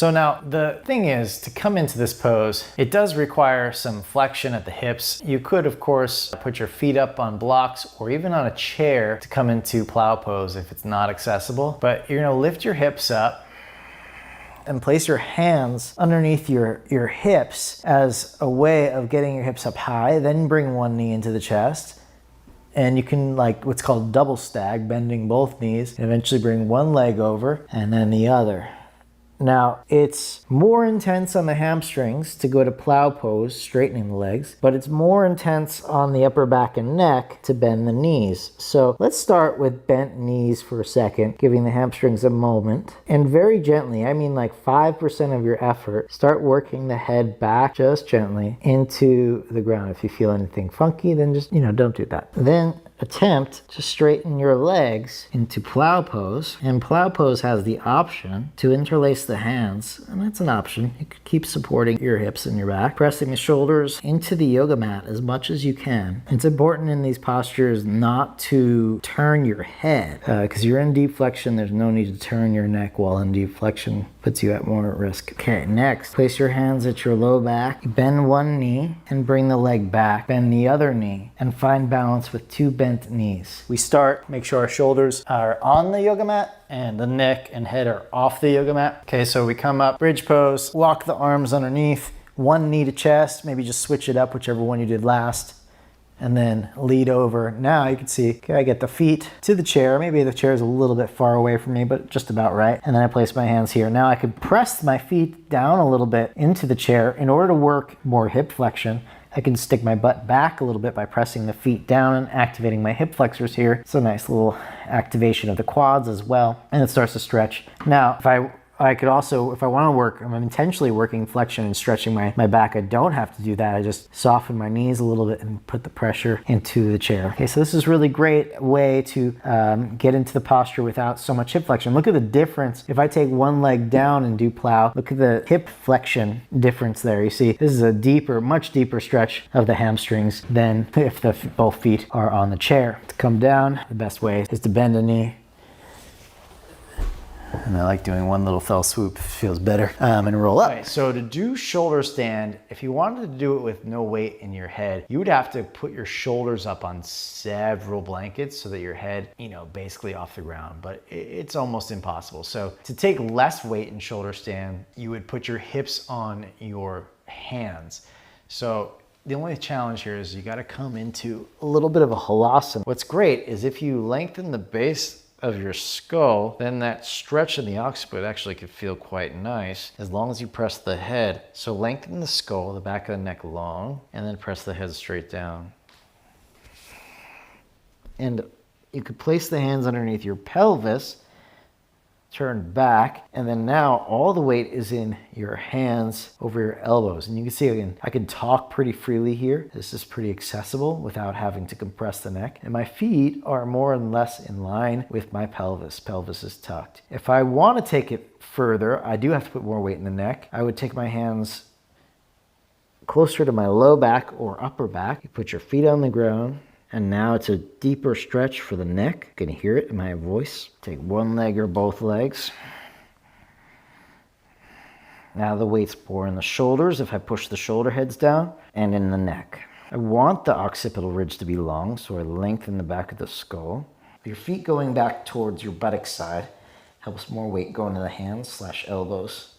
So now the thing is, to come into this pose, it does require some flexion at the hips. You could, of course, put your feet up on blocks or even on a chair to come into plow pose if it's not accessible. But you're gonna lift your hips up and place your hands underneath your hips as a way of getting your hips up high. Then bring one knee into the chest. And you can, like what's called double stag, bending both knees, and eventually bring one leg over and then the other. Now, it's more intense on the hamstrings to go to plow pose, straightening the legs, but it's more intense on the upper back and neck to bend the knees. So let's start with bent knees for a second, giving the hamstrings a moment. And very gently, I mean like 5% of your effort, start working the head back just gently into the ground. If you feel anything funky, then just, don't do that. Then attempt to straighten your legs into plow pose, and plow pose has the option to interlace the hands, and that's an option. You could keep supporting your hips and your back, pressing the shoulders into the yoga mat as much as you can. It's important in these postures not to turn your head because you're in deep flexion. There's no need to turn your neck while in deep flexion. Puts you at more risk. Okay, next, place your hands at your low back, bend one knee and bring the leg back, bend the other knee, and find balance with two bent knees. We start, make sure our shoulders are on the yoga mat and the neck and head are off the yoga mat. Okay, so we come up, bridge pose, walk the arms underneath, one knee to chest, maybe just switch it up, whichever one you did last, and then lead over. Now you can see, okay, I get the feet to the chair. Maybe the chair is a little bit far away from me, but just about right. And then I place my hands here. Now I could press my feet down a little bit into the chair. In order to work more hip flexion, I can stick my butt back a little bit by pressing the feet down and activating my hip flexors here. It's a nice little activation of the quads as well. And it starts to stretch. Now, I could also, if I want to work, I'm intentionally working flexion and stretching my back. I don't have to do that. I just soften my knees a little bit and put the pressure into the chair. Okay, so this is a really great way to get into the posture without so much hip flexion. Look at the difference. If I take one leg down and do plow, look at the hip flexion difference there. You see, this is a deeper, much deeper stretch of the hamstrings than if both feet are on the chair. To come down, the best way is to bend a knee. And I like doing one little fell swoop, feels better, and roll up. Okay, so to do shoulder stand, if you wanted to do it with no weight in your head, you would have to put your shoulders up on several blankets so that your head, basically off the ground, but it's almost impossible. So to take less weight in shoulder stand, you would put your hips on your hands. So the only challenge here is you got to come into a little bit of a halasana. What's great is if you lengthen the base of your skull, then that stretch in the occiput actually could feel quite nice as long as you press the head. So lengthen the skull, the back of the neck long, and then press the head straight down. And you could place the hands underneath your pelvis, turn back, and then now all the weight is in your hands over your elbows. And you can see again, I can talk pretty freely here. This is pretty accessible without having to compress the neck. And my feet are more and less in line with my pelvis. Pelvis is tucked. If I want to take it further, I do have to put more weight in the neck. I would take my hands closer to my low back or upper back. You put your feet on the ground. And now it's a deeper stretch for the neck. You can hear it in my voice. Take one leg or both legs. Now the weight's more in the shoulders if I push the shoulder heads down, and in the neck. I want the occipital ridge to be long, so I lengthen the back of the skull. Your feet going back towards your buttock side helps more weight go into the hands/elbows.